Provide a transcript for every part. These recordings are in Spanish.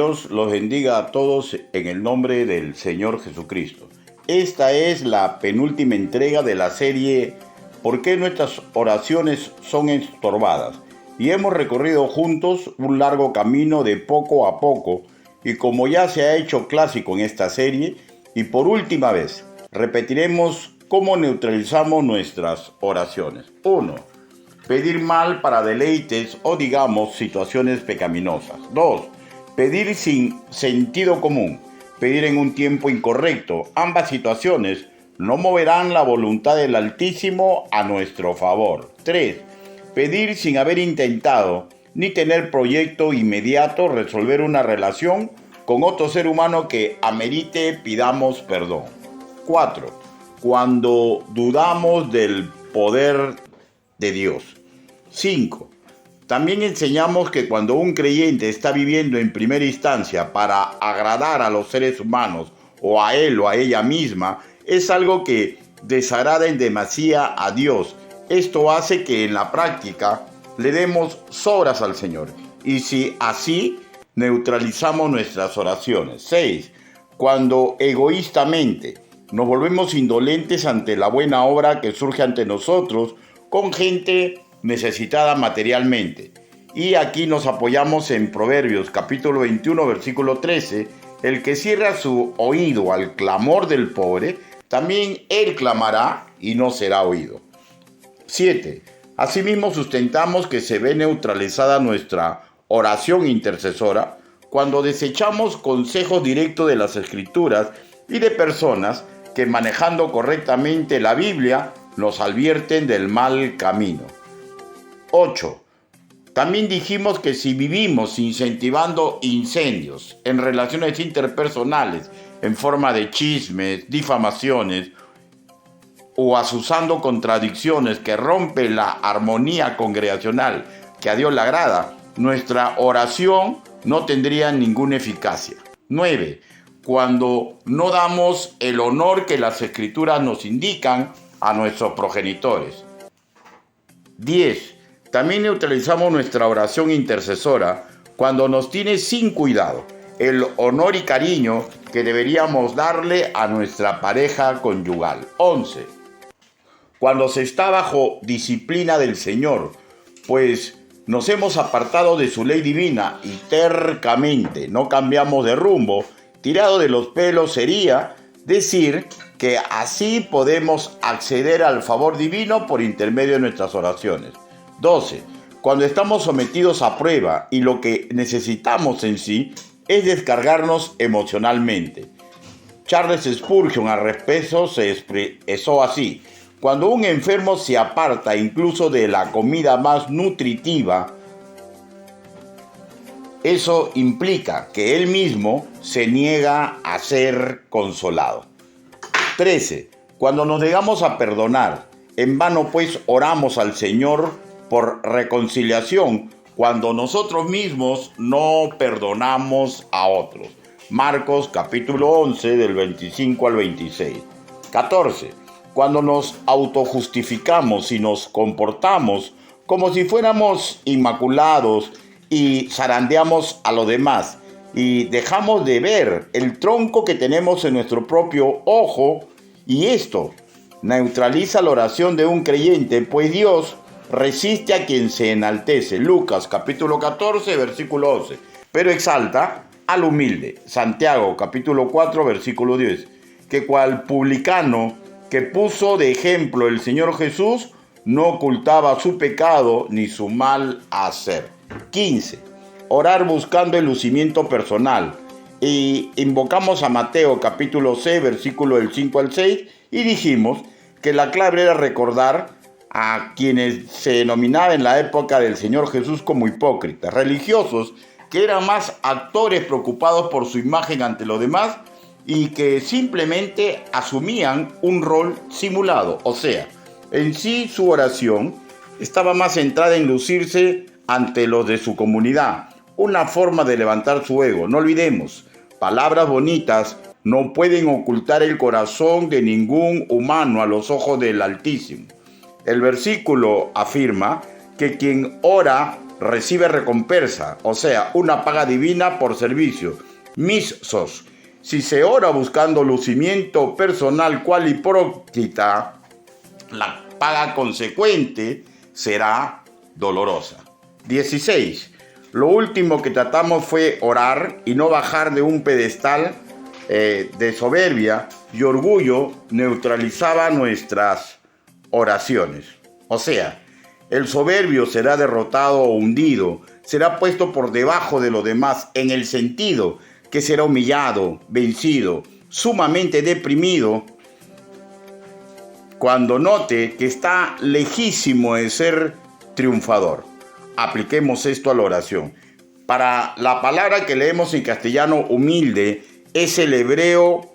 Dios los bendiga a todos en el nombre del Señor Jesucristo. Esta es la penúltima entrega de la serie ¿Por qué nuestras oraciones son estorbadas? Y hemos recorrido juntos un largo camino de poco a poco, y como ya se ha hecho clásico en esta serie, y por última vez, repetiremos cómo neutralizamos nuestras oraciones. 1. Pedir mal para deleites o digamos situaciones pecaminosas. 2. Pedir sin sentido común, pedir en un tiempo incorrecto. Ambas situaciones no moverán la voluntad del Altísimo a nuestro favor. 3. Pedir sin haber intentado ni tener proyecto inmediato resolver una relación con otro ser humano que amerite pidamos perdón. 4. Cuando dudamos del poder de Dios. 5. También enseñamos que cuando un creyente está viviendo en primera instancia para agradar a los seres humanos o a él o a ella misma, es algo que desagrada en demasía a Dios. Esto hace que en la práctica le demos sobras al Señor. Y si así neutralizamos nuestras oraciones. 6. Cuando egoístamente nos volvemos indolentes ante la buena obra que surge ante nosotros con gente necesitada materialmente. Y aquí nos apoyamos en Proverbios capítulo 21 versículo 13. El que cierra su oído al clamor del pobre, también él clamará y no será oído. 7. Asimismo sustentamos que se ve neutralizada nuestra oración intercesora cuando desechamos consejos directos de las Escrituras y de personas que manejando correctamente la Biblia nos advierten del mal camino. 8. También dijimos que si vivimos incentivando incendios en relaciones interpersonales en forma de chismes, difamaciones o asusando contradicciones que rompen la armonía congregacional que a Dios le agrada, nuestra oración no tendría ninguna eficacia. 9. Cuando no damos el honor que las Escrituras nos indican a nuestros progenitores. 10. También neutralizamos nuestra oración intercesora cuando nos tiene sin cuidado el honor y cariño que deberíamos darle a nuestra pareja conyugal. 11. Cuando se está bajo disciplina del Señor, pues nos hemos apartado de su ley divina y tercamente no cambiamos de rumbo, tirado de los pelos sería decir que así podemos acceder al favor divino por intermedio de nuestras oraciones. 12. Cuando estamos sometidos a prueba y lo que necesitamos en sí es descargarnos emocionalmente. Charles Spurgeon al respecto se expresó así: cuando un enfermo se aparta incluso de la comida más nutritiva, eso implica que él mismo se niega a ser consolado. 13. Cuando nos negamos a perdonar, en vano pues oramos al Señor por reconciliación cuando nosotros mismos no perdonamos a otros. Marcos capítulo 11 del 25 al 26. 14. Cuando nos autojustificamos y nos comportamos como si fuéramos inmaculados y zarandeamos a los demás y dejamos de ver el tronco que tenemos en nuestro propio ojo, y esto neutraliza la oración de un creyente, pues Dios resiste a quien se enaltece. Lucas capítulo 14 versículo 11. Pero exalta al humilde. Santiago capítulo 4 versículo 10. Que cual publicano que puso de ejemplo el Señor Jesús, no ocultaba su pecado ni su mal hacer. 15. Orar buscando el lucimiento personal. Y invocamos a Mateo capítulo 6 versículo del 5 al 6 y dijimos que la clave era recordar a quienes se denominaba en la época del Señor Jesús como hipócritas, religiosos que eran más actores preocupados por su imagen ante los demás y que simplemente asumían un rol simulado. O sea, en sí su oración estaba más centrada en lucirse ante los de su comunidad, una forma de levantar su ego. No olvidemos, palabras bonitas no pueden ocultar el corazón de ningún humano a los ojos del Altísimo. El versículo afirma que quien ora recibe recompensa, o sea, una paga divina por servicio. Missos. Si se ora buscando lucimiento personal cual hipócrita, la paga consecuente será dolorosa. 16. Lo último que tratamos fue orar y no bajar de un pedestal de soberbia y orgullo neutralizaba nuestras oraciones. O sea, el soberbio será derrotado o hundido, será puesto por debajo de los demás en el sentido que será humillado, vencido, sumamente deprimido cuando note que está lejísimo de ser triunfador. Apliquemos esto a la oración. Para la palabra que leemos en castellano humilde es el hebreo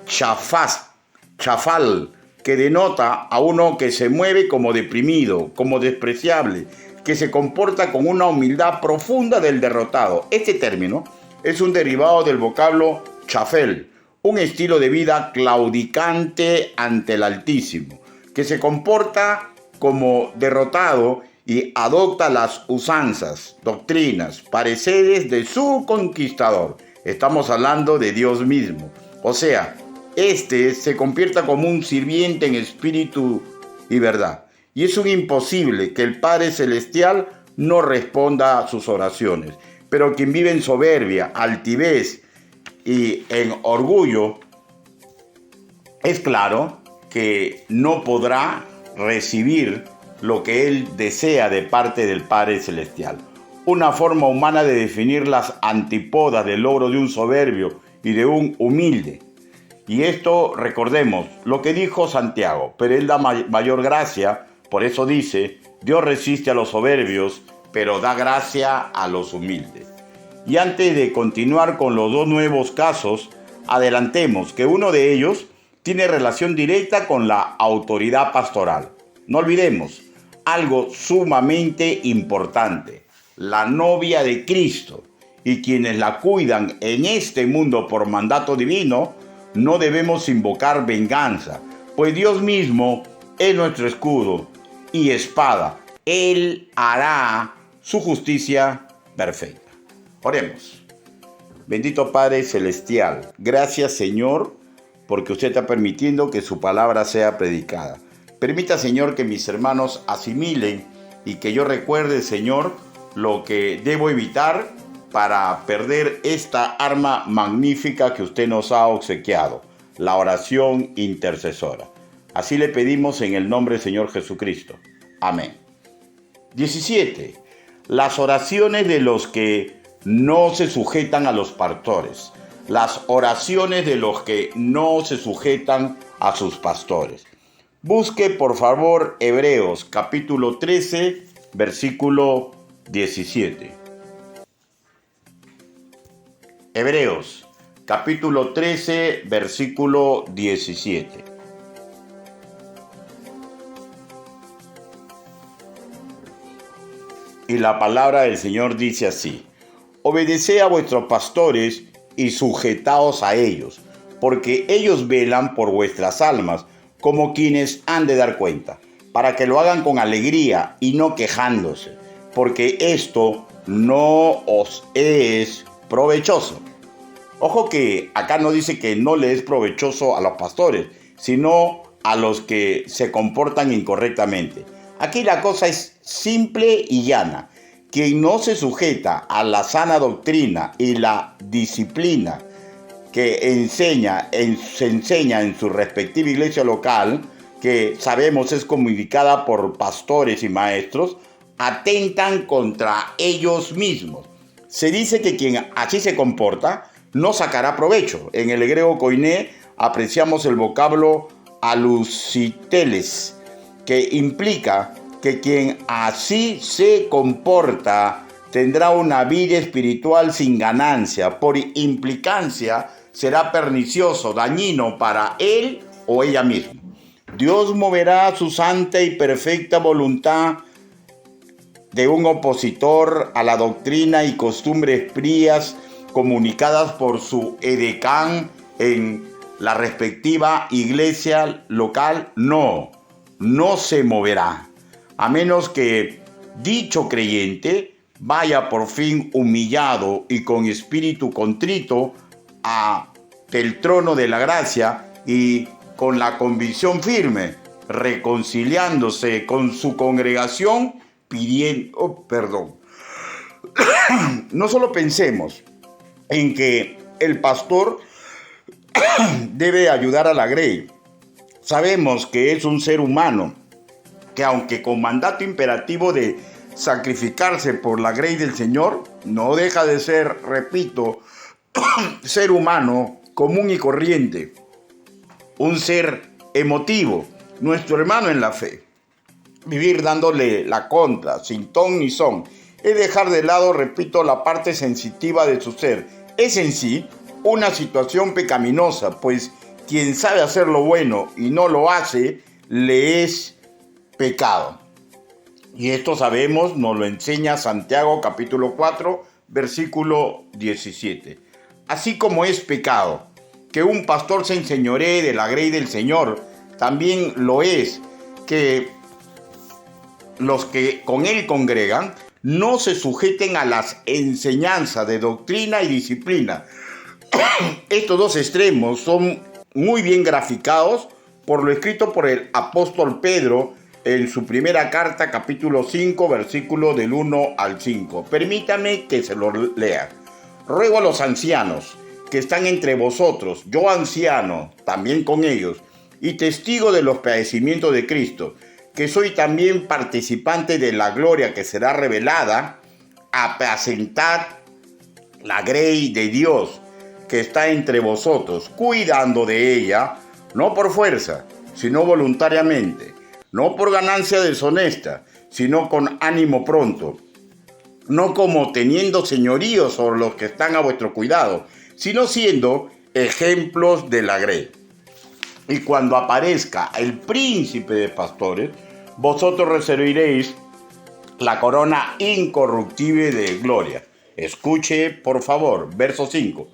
chafal, que denota a uno que se mueve como deprimido, como despreciable, que se comporta con una humildad profunda del derrotado. Este término es un derivado del vocablo chafel, un estilo de vida claudicante ante el Altísimo, que se comporta como derrotado y adopta las usanzas, doctrinas, pareceres de su conquistador. Estamos hablando de Dios mismo. O sea, este se convierta como un sirviente en espíritu y verdad. Y es un imposible que el Padre Celestial no responda a sus oraciones. Pero quien vive en soberbia, altivez y en orgullo, es claro que no podrá recibir lo que él desea de parte del Padre Celestial. Una forma humana de definir las antípodas del logro de un soberbio y de un humilde. Y esto, recordemos, lo que dijo Santiago, pero él da mayor gracia, por eso dice, Dios resiste a los soberbios, pero da gracia a los humildes. Y antes de continuar con los dos nuevos casos, adelantemos que uno de ellos tiene relación directa con la autoridad pastoral. No olvidemos algo sumamente importante, la novia de Cristo, y quienes la cuidan en este mundo por mandato divino, no debemos invocar venganza, pues Dios mismo es nuestro escudo y espada. Él hará su justicia perfecta. Oremos. Bendito Padre Celestial, gracias Señor, porque usted está permitiendo que su palabra sea predicada. Permita, Señor, que mis hermanos asimilen y que yo recuerde, Señor, lo que debo evitar para perder esta arma magnífica que usted nos ha obsequiado, la oración intercesora. Así le pedimos en el nombre del Señor Jesucristo. Amén. 17. Las oraciones de los que no se sujetan a los pastores. Las oraciones de los que no se sujetan a sus pastores. Busque por favor Hebreos capítulo 13, versículo 17. Hebreos capítulo 13, versículo 17. Y la palabra del Señor dice así: obedeced a vuestros pastores y sujetaos a ellos, porque ellos velan por vuestras almas, como quienes han de dar cuenta, para que lo hagan con alegría y no quejándose, porque esto no os es provechoso. Ojo que acá no dice que no le es provechoso a los pastores, sino a los que se comportan incorrectamente. Aquí la cosa es simple y llana. Quien no se sujeta a la sana doctrina y la disciplina que se enseña en su respectiva iglesia local, que sabemos es comunicada por pastores y maestros, atentan contra ellos mismos. Se dice que quien así se comporta no sacará provecho. En el hebreo koiné apreciamos el vocablo alusiteles, que implica que quien así se comporta tendrá una vida espiritual sin ganancia. Por implicancia, será pernicioso, dañino para él o ella misma. Dios moverá su santa y perfecta voluntad de un opositor a la doctrina y costumbres frías comunicadas por su edecán en la respectiva iglesia local. No se moverá, a menos que dicho creyente vaya por fin humillado y con espíritu contrito del trono de la gracia y con la convicción firme, reconciliándose con su congregación, pidiendo perdón. No solo pensemos en que el pastor debe ayudar a la grey. Sabemos que es un ser humano, que aunque con mandato imperativo de sacrificarse por la grey del Señor, no deja de ser, repito, ser humano común y corriente, un ser emotivo, nuestro hermano en la fe. Vivir dándole la contra, sin ton ni son, es dejar de lado, repito, la parte sensitiva de su ser. Es en sí una situación pecaminosa, pues quien sabe hacer lo bueno y no lo hace, le es pecado. Y esto sabemos, nos lo enseña Santiago capítulo 4, versículo 17. Así como es pecado que un pastor se enseñoree de la grey del Señor, también lo es que los que con él congregan no se sujeten a las enseñanzas de doctrina y disciplina. Estos dos extremos son muy bien graficados por lo escrito por el apóstol Pedro en su primera carta, capítulo 5, versículo del 1 al 5. Permítame que se lo lea. Ruego a los ancianos que están entre vosotros, yo anciano, también con ellos, y testigo de los padecimientos de Cristo, que soy también participante de la gloria que será revelada, apacentad la grey de Dios que está entre vosotros, cuidando de ella, no por fuerza, sino voluntariamente, no por ganancia deshonesta, sino con ánimo pronto, no como teniendo señorío sobre los que están a vuestro cuidado, sino siendo ejemplos de la grey. Y cuando aparezca el príncipe de pastores, vosotros recibiréis la corona incorruptible de gloria. Escuche, por favor, verso 5.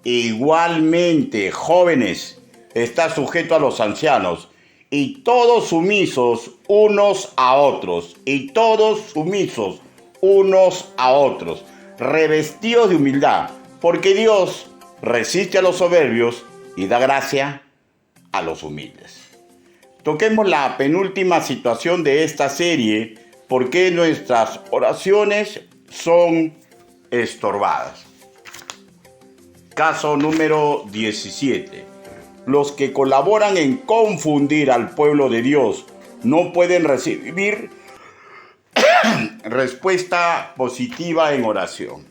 Igualmente, jóvenes, está sujeto a los ancianos, y todos sumisos unos a otros, revestidos de humildad, porque Dios resiste a los soberbios y da gracia a los humildes. Toquemos la penúltima situación de esta serie, ¿por qué nuestras oraciones son estorbadas? Caso número 17. Los que colaboran en confundir al pueblo de Dios no pueden recibir respuesta positiva en oración.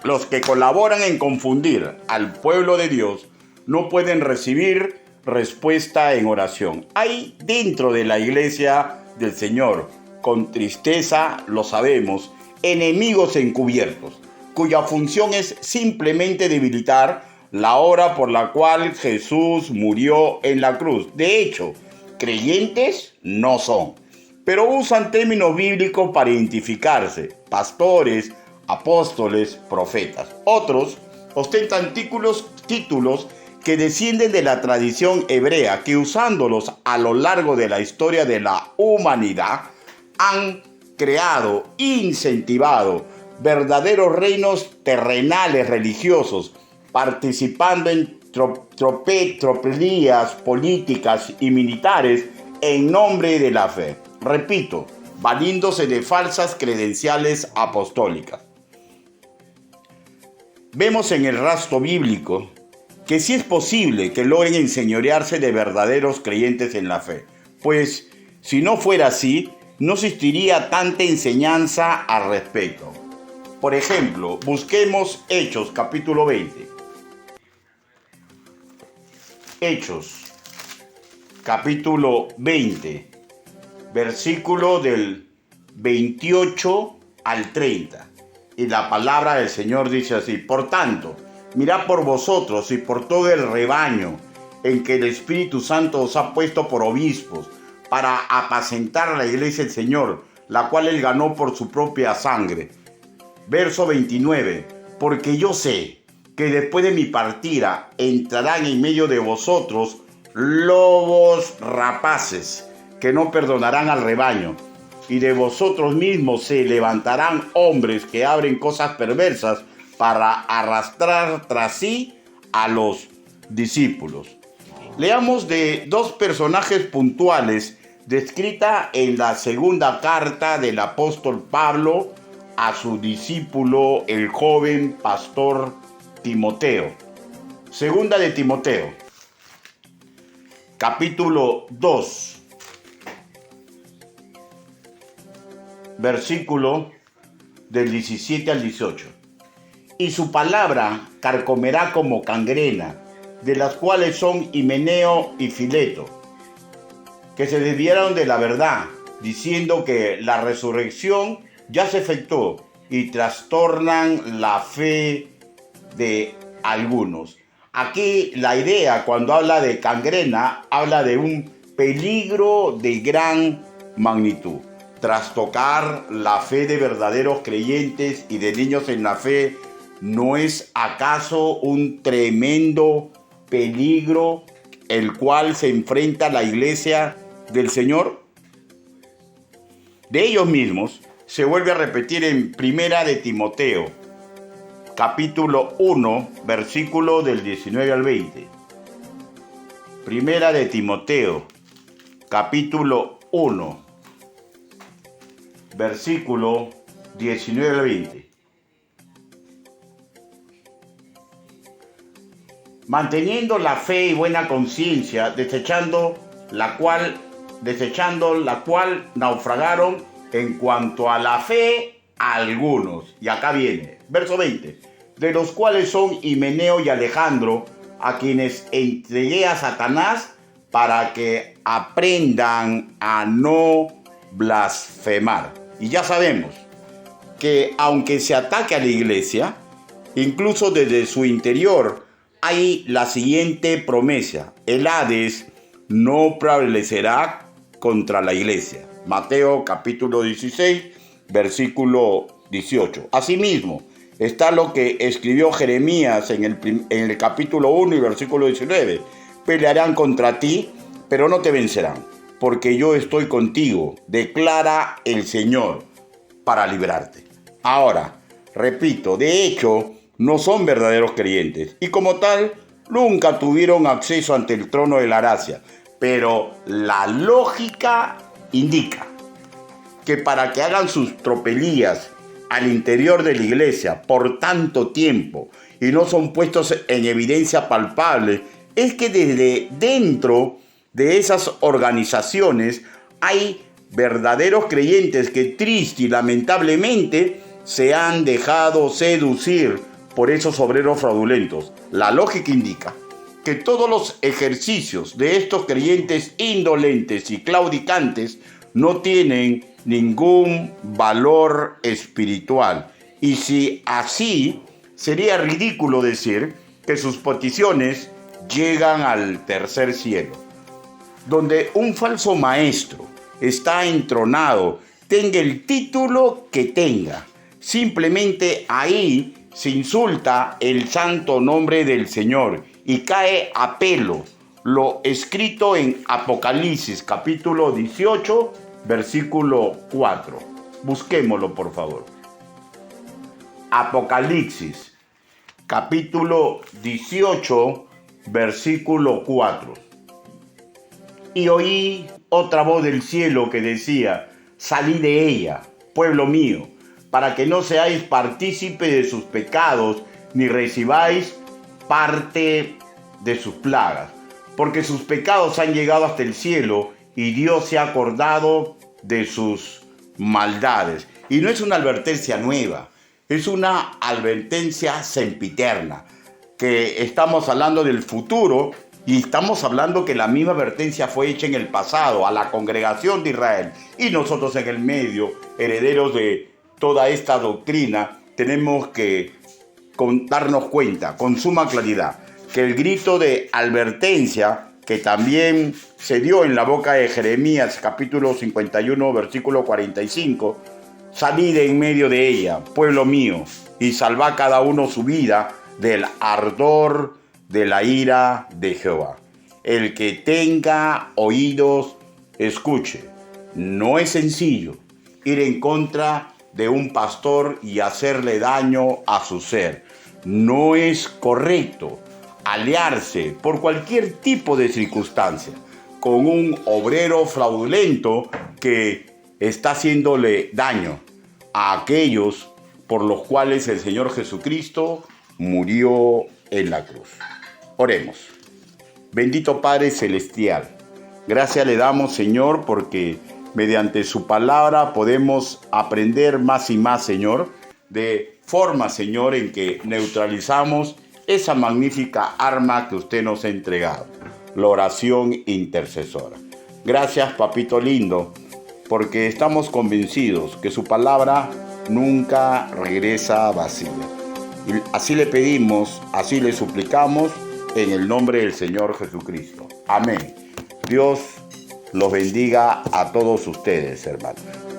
Los que colaboran en confundir al pueblo de Dios no pueden recibir respuesta en oración. Hay dentro de la iglesia del Señor, con tristeza lo sabemos, enemigos encubiertos, cuya función es simplemente debilitar la obra por la cual Jesús murió en la cruz. De hecho, creyentes no son, pero usan términos bíblicos para identificarse: pastores, apóstoles, profetas. Otros ostentan títulos que descienden de la tradición hebrea, que usándolos a lo largo de la historia de la humanidad han creado, incentivado verdaderos reinos terrenales religiosos, participando en tropelías políticas y militares en nombre de la fe. Repito, valiéndose de falsas credenciales apostólicas. Vemos en el rastro bíblico que sí es posible que logren enseñorearse de verdaderos creyentes en la fe, pues si no fuera así, no existiría tanta enseñanza al respecto. Por ejemplo, busquemos Hechos capítulo 20. Hechos capítulo 20, versículo del 28 al 30. Y la palabra del Señor dice así: por tanto, mirad por vosotros y por todo el rebaño en que el Espíritu Santo os ha puesto por obispos, para apacentar a la iglesia del Señor, la cual él ganó por su propia sangre. Verso 29. Porque yo sé que después de mi partida entrarán en medio de vosotros lobos rapaces, que no perdonarán al rebaño, y de vosotros mismos se levantarán hombres que abren cosas perversas para arrastrar tras sí a los discípulos. Leamos de dos personajes puntuales descrita en la segunda carta del apóstol Pablo a su discípulo, el joven pastor Timoteo. Segunda de Timoteo, capítulo 2, versículo del 17 al 18. Y su palabra carcomerá como gangrena, de las cuales son Himeneo y Fileto, que se desviaron de la verdad, diciendo que la resurrección ya se efectuó, y trastornan la fe de algunos. Aquí la idea, cuando habla de gangrena, habla de un peligro de gran magnitud. Trastocar la fe de verdaderos creyentes y de niños en la fe, ¿no es acaso un tremendo peligro el cual se enfrenta la iglesia del Señor? De ellos mismos se vuelve a repetir en Primera de Timoteo, capítulo 1, versículo del 19 al 20. Primera de Timoteo, capítulo 1, versículo 19 al 20. Manteniendo la fe y buena conciencia, desechando la cual naufragaron en cuanto a la fe algunos. Y acá viene, verso 20, de los cuales son Himeneo y Alejandro, a quienes entregué a Satanás para que aprendan a no blasfemar. Y ya sabemos que aunque se ataque a la iglesia, incluso desde su interior hay la siguiente promesa: el Hades no prevalecerá contra la iglesia. Mateo capítulo 16, versículo 18. Asimismo, está lo que escribió Jeremías en el capítulo 1 y versículo 19. Pelearán contra ti, pero no te vencerán, porque yo estoy contigo, declara el Señor, para librarte. Ahora, repito, de hecho, no son verdaderos creyentes y como tal, nunca tuvieron acceso ante el trono de la gracia. Pero la lógica indica que para que hagan sus tropelías al interior de la iglesia por tanto tiempo y no son puestos en evidencia palpable, es que desde dentro de esas organizaciones hay verdaderos creyentes que triste y lamentablemente se han dejado seducir por esos obreros fraudulentos. La lógica indica que todos los ejercicios de estos creyentes indolentes y claudicantes no tienen ningún valor espiritual. Y si así, sería ridículo decir que sus peticiones llegan al tercer cielo, donde un falso maestro está entronado, tenga el título que tenga. Simplemente ahí se insulta el santo nombre del Señor y cae a pelo lo escrito en Apocalipsis capítulo 18, versículo 4. Busquémoslo, por favor. Apocalipsis capítulo 18, versículo 4. Y oí otra voz del cielo que decía: salid de ella, pueblo mío, para que no seáis partícipe de sus pecados, ni recibáis parte de sus plagas, porque sus pecados han llegado hasta el cielo, y Dios se ha acordado de sus maldades. Y no es una advertencia nueva, es una advertencia sempiterna, que estamos hablando del futuro, y estamos hablando que la misma advertencia fue hecha en el pasado a la congregación de Israel, y nosotros en el medio, herederos de toda esta doctrina, tenemos que darnos cuenta con suma claridad que el grito de advertencia que también se dio en la boca de Jeremías capítulo 51 versículo 45, salid en medio de ella, pueblo mío, y salvad cada uno su vida del ardor de la ira de Jehová. El que tenga oídos, escuche. No es sencillo, ir en contra de un pastor y hacerle daño a su ser. No es correcto aliarse por cualquier tipo de circunstancia con un obrero fraudulento que está haciéndole daño a aquellos por los cuales el Señor Jesucristo murió en la cruz. Oremos. Bendito Padre Celestial, gracias le damos, Señor, porque mediante su palabra podemos aprender más y más, Señor, de forma, Señor, en que neutralizamos esa magnífica arma que usted nos ha entregado, la oración intercesora. Gracias, papito lindo, porque estamos convencidos que su palabra nunca regresa vacía. Y así le pedimos, así le suplicamos, en el nombre del Señor Jesucristo. Amén. Dios los bendiga a todos ustedes, hermanos.